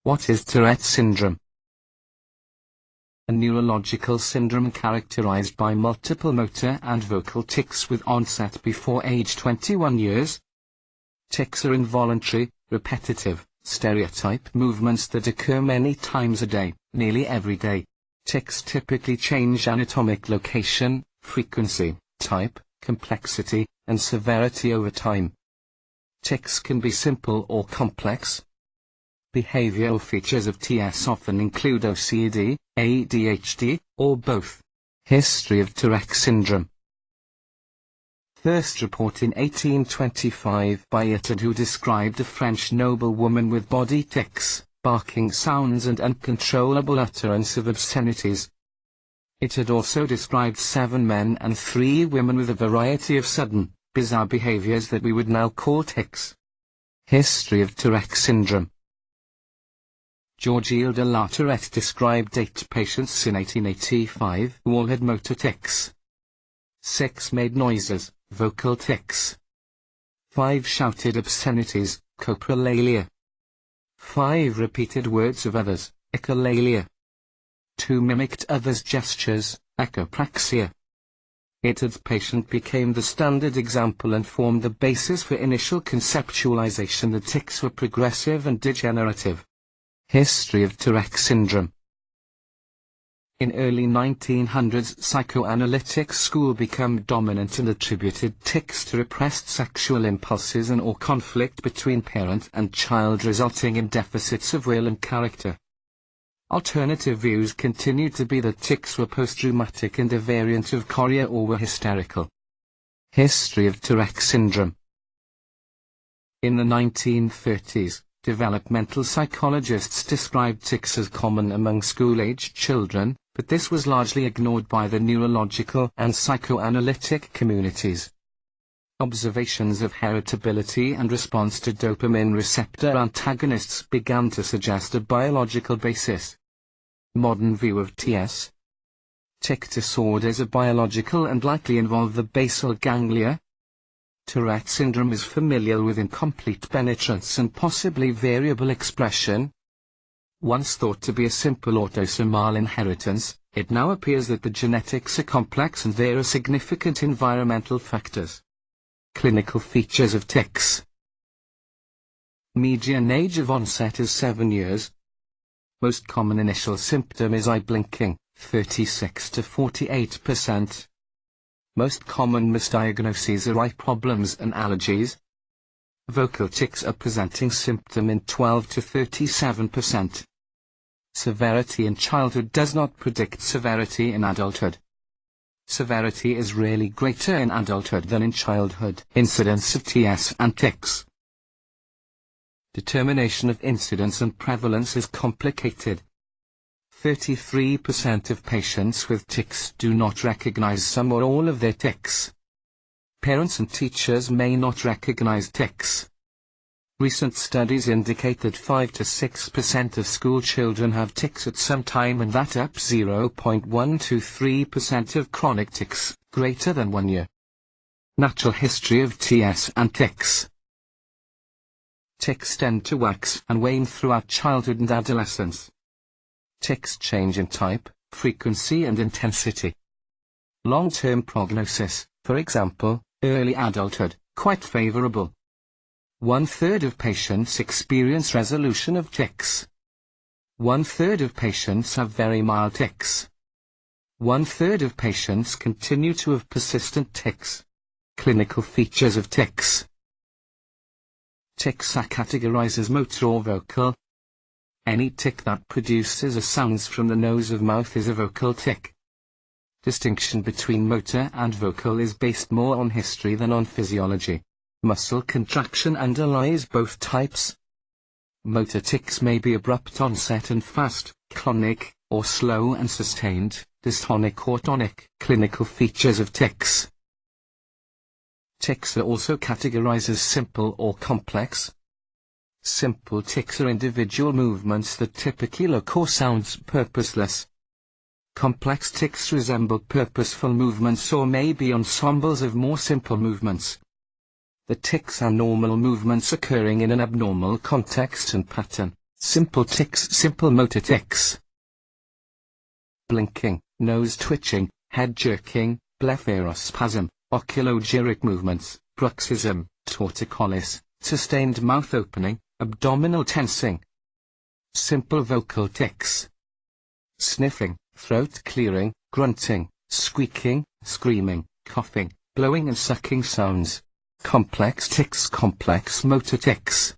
What is Tourette syndrome? A neurological syndrome characterized by multiple motor and vocal tics with onset before age 21 years. Tics are involuntary, repetitive, stereotype movements that occur many times a day, nearly every day. Tics typically change anatomic location, frequency, type, complexity, and severity over time. Tics can be simple or complex. Behavioral features of TS often include OCD, ADHD, or both. History of Tourette syndrome. First report in 1825 by Tourette, who described a French noblewoman with body tics, barking sounds and uncontrollable utterance of obscenities. It had also described 7 men and 3 women with a variety of sudden, bizarre behaviors that we would now call tics. History of Tourette syndrome. Georges de la Tourette described 8 patients in 1885 who all had motor tics. 6 made noises, vocal tics. 5 shouted obscenities, coprolalia. 5 repeated words of others, echolalia. 2 mimicked others' gestures, echopraxia. Itard's patient became the standard example and formed the basis for initial conceptualization that tics were progressive and degenerative. History of Tourette syndrome. In early 1900s, psychoanalytic school became dominant and attributed tics to repressed sexual impulses and or conflict between parent and child resulting in deficits of will and character. Alternative views continued to be that tics were post-traumatic and a variant of chorea or were hysterical. History of Tourette syndrome. In the 1930s, developmental psychologists described tics as common among school-aged children, but this was largely ignored by the neurological and psychoanalytic communities. Observations of heritability and response to dopamine receptor antagonists began to suggest a biological basis. Modern view of TS. Tic disorders are biological and likely involve the basal ganglia. Tourette syndrome is familial with incomplete penetrance and possibly variable expression. Once thought to be a simple autosomal inheritance, it now appears that the genetics are complex and there are significant environmental factors. Clinical features of tics. Median age of onset is 7 years. Most common initial symptom is eye blinking, 36 to 48%. Most common misdiagnoses are eye problems and allergies. Vocal tics are presenting symptom in 12 to 37%. Severity in childhood does not predict severity in adulthood. Severity is rarely greater in adulthood than in childhood. Incidence of TS and tics. Determination of incidence and prevalence is complicated. 33% of patients with tics do not recognize some or all of their tics. Parents and teachers may not recognize tics. Recent studies indicate that 5 to 6% of school children have tics at some time, and that up 0.1 to 3% of chronic tics, greater than 1 year. Natural history of TS and tics. Tics tend to wax and wane throughout childhood and adolescence. Tics change in type, frequency and intensity. Long-term prognosis, for example, early adulthood, quite favorable. 1/3 of patients experience resolution of tics. 1/3 of patients have very mild tics. 1/3 of patients continue to have persistent tics. Clinical features of tics. Tics are categorized as motor or vocal. Any tic that produces a sounds from the nose or mouth is a vocal tic. Distinction between motor and vocal is based more on history than on physiology. Muscle contraction underlies both types. Motor tics may be abrupt onset and fast, clonic, or slow and sustained, dystonic or tonic. Clinical features of tics. Tics are also categorized as simple or complex. Simple tics are individual movements that typically look or sound purposeless. Complex tics resemble purposeful movements or may be ensembles of more simple movements. The tics are normal movements occurring in an abnormal context and pattern. Simple tics, simple motor tics. Blinking, nose twitching, head jerking, blepharospasm, oculogeric movements, bruxism, torticollis, sustained mouth opening, abdominal tensing. Simple vocal tics. Sniffing, throat clearing, grunting, squeaking, screaming, coughing, blowing and sucking sounds. Complex tics, complex motor tics.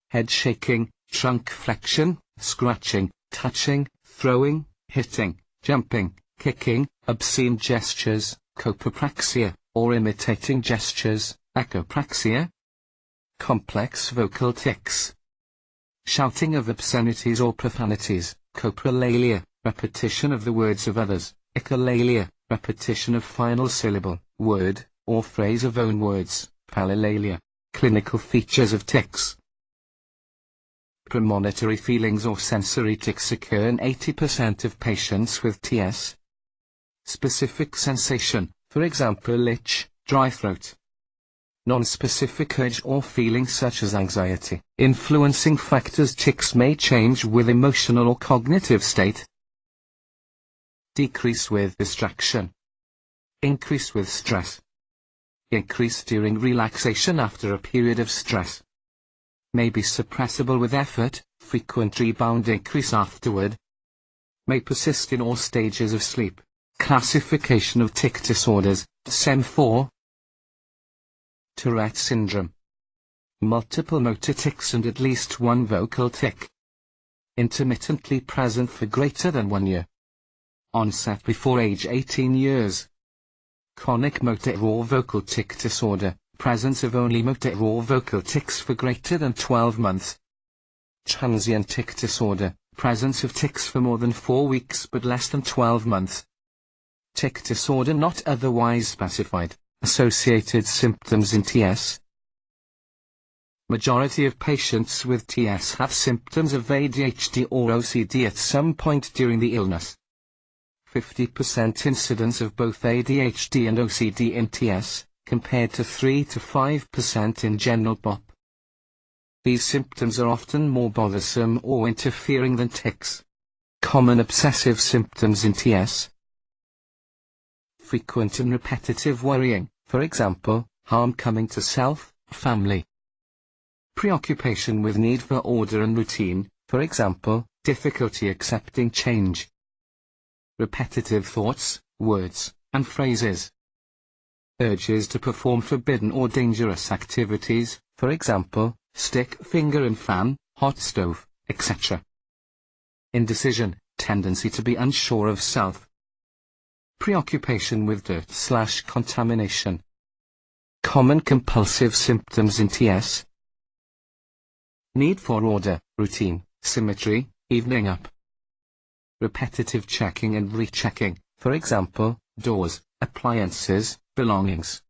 Head shaking, trunk flexion, scratching, touching, throwing, hitting, jumping, kicking, obscene gestures, copopraxia, or imitating gestures, echopraxia. Complex vocal tics. Shouting of obscenities or profanities, coprolalia, repetition of the words of others, echolalia, repetition of final syllable, word, or phrase of own words, palalia. Clinical features of tics. Premonitory feelings or sensory tics occur in 80% of patients with TS. Specific sensation, for example itch, dry throat. Non-specific urge or feeling such as anxiety. Influencing factors: tics may change with emotional or cognitive state. Decrease with distraction. Increase with stress. Increase during relaxation after a period of stress. May be suppressible with effort, frequent rebound, increase afterward. May persist in all stages of sleep. Classification of tic disorders, DSM-4. Tourette syndrome. Multiple motor tics and at least one vocal tic. Intermittently present for greater than 1 year. Onset before age 18 years. Chronic motor or vocal tic disorder. Presence of only motor or vocal tics for greater than 12 months. Transient tic disorder. Presence of tics for more than 4 weeks but less than 12 months. Tic disorder not otherwise specified. Associated symptoms in TS. Majority of patients with TS have symptoms of ADHD or OCD at some point during the illness. 50% incidence of both ADHD and OCD in TS, compared to 3 to 5% in general POP. These symptoms are often more bothersome or interfering than tics. Common obsessive symptoms in TS. Frequent and repetitive worrying, for example, harm coming to self, family. Preoccupation with need for order and routine, for example, difficulty accepting change. Repetitive thoughts, words, and phrases. Urges to perform forbidden or dangerous activities, for example, stick figure and fan, hot stove, etc. Indecision, tendency to be unsure of self. Preoccupation with dirt/contamination. Common compulsive symptoms in TS. Need for order, routine, symmetry, evening up. Repetitive checking and rechecking, for example, doors, appliances, belongings.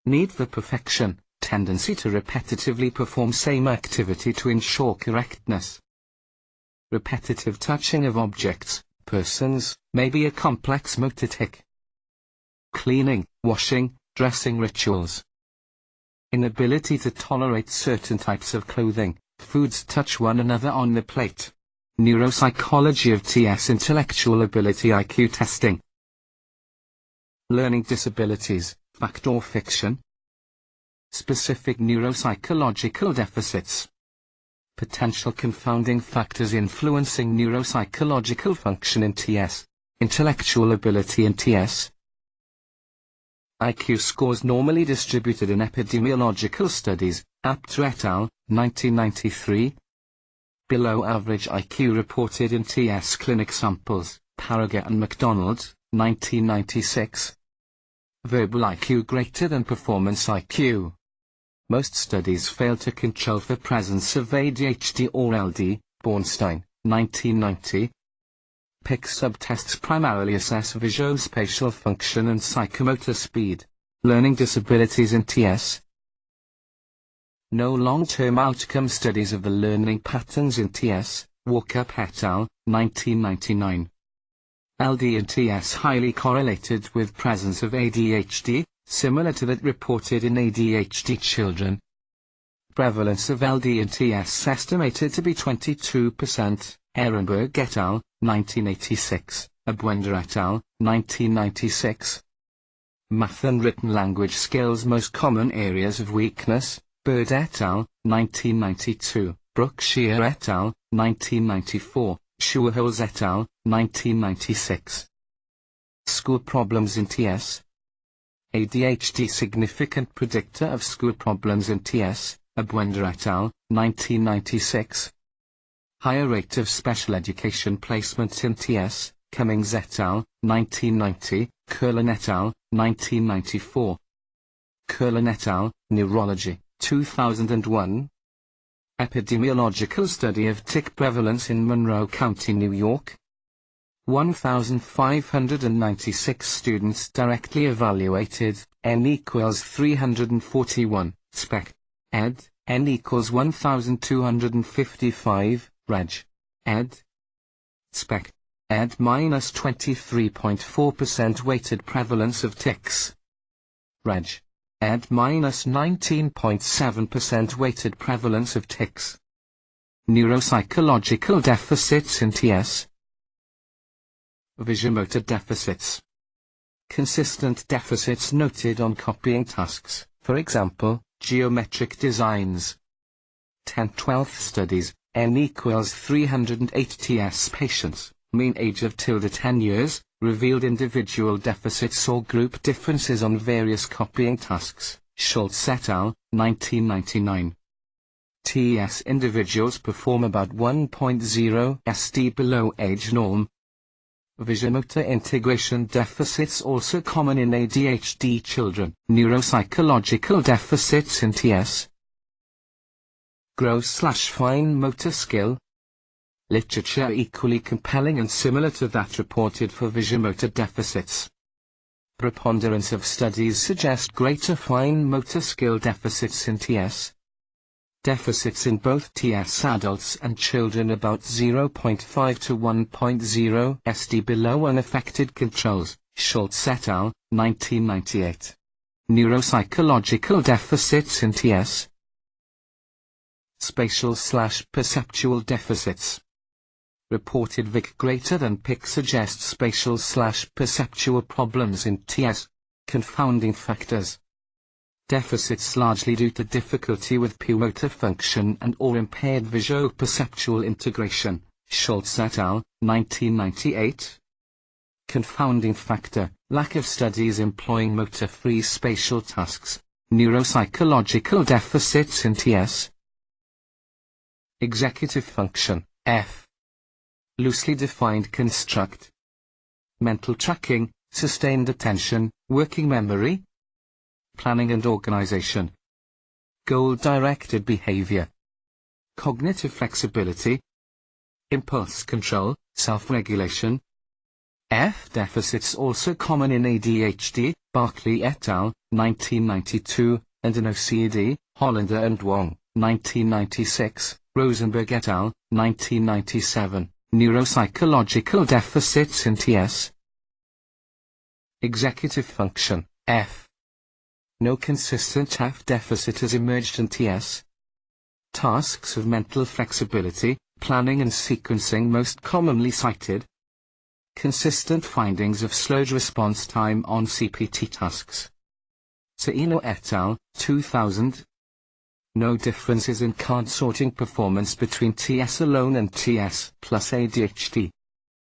Need for perfection, tendency to repetitively perform same activity to ensure correctness. Repetitive touching of objects, persons, may be a complex motor tic. Cleaning, washing, dressing rituals. Inability to tolerate certain types of clothing, foods touch one another on the plate. Neuropsychology of TS, intellectual ability IQ testing. Learning disabilities, fact or fiction. Specific neuropsychological deficits. Potential confounding factors influencing neuropsychological function in TS. Intellectual ability in TS. IQ scores normally distributed in epidemiological studies, Apter et al., 1993. Below average IQ reported in TS clinic samples, Paraga and McDonald, 1996. Verbal IQ greater than performance IQ. Most studies fail to control for presence of ADHD or LD, Bornstein, 1990. PIC subtests primarily assess visuospatial function and psychomotor speed. Learning disabilities in TS. No long-term outcome studies of the learning patterns in TS, Walker et al., 1999. LD and TS highly correlated with presence of ADHD, similar to that reported in ADHD children. prevalence of LD and TS estimated to be 22%, Ehrenberg et al., 1986, Abwender et al., 1996. Math and written language skills most common areas of weakness, Bird et al., 1992, Brookshire et al., 1994, Schuerholz et al., 1996. School problems in TS. ADHD significant predictor of school problems in TS, Abwender et al., 1996. Higher rate of special education placement in TS, Cummings et al., 1990, Curlin et al., 1994. Curlin et al., Neurology, 2001. Epidemiological study of tick prevalence in Monroe County, New York. 1,596 students directly evaluated, N equals 341, Spec. Ed, N equals 1,255, Reg. Ed. Spec. Ed minus 23.4% weighted prevalence of ticks. Reg. Ed minus 19.7% weighted prevalence of ticks. Neuropsychological deficits in TS. Visomotor deficits. Consistent deficits noted on copying tasks, for example, geometric designs. 10/12 studies, N equals 308 TS patients, mean age of ~10 years, revealed individual deficits or group differences on various copying tasks, Schultz et al., 1999. TS individuals perform about 1.0 SD below age norm. Visomotor integration deficits also common in ADHD children. Neuropsychological deficits in TS. Gross/fine motor skill. Literature equally compelling and similar to that reported for visomotor deficits. Preponderance of studies suggest greater fine motor skill deficits in TS. Deficits in both TS adults and children about 0.5 to 1.0 SD below unaffected controls, Schultz et al., 1998. Neuropsychological deficits in TS. Spatial/perceptual deficits. Reported VIC greater than PIC suggests spatial/perceptual problems in TS. Confounding factors. Deficits largely due to difficulty with pure motor function and or impaired visuo-perceptual integration, Schultz et al., 1998. Confounding factor, lack of studies employing motor-free spatial tasks. Neuropsychological deficits in TS. Executive function, F. Loosely defined construct. Mental tracking, sustained attention, working memory, planning and organization, goal-directed behavior, cognitive flexibility, impulse control, self-regulation. F deficits also common in ADHD, Barkley et al., 1992, and in OCD, Hollander and Wong, 1996, Rosenberg et al., 1997, neuropsychological deficits in TS. Executive function, F. No consistent F deficit has emerged in TS. Tasks of mental flexibility, planning and sequencing most commonly cited. Consistent findings of slowed response time on CPT tasks. Saino et al., 2000. No differences in card sorting performance between TS alone and TS plus ADHD.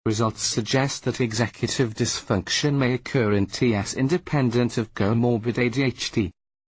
Results suggest that executive dysfunction may occur in TS independent of comorbid ADHD.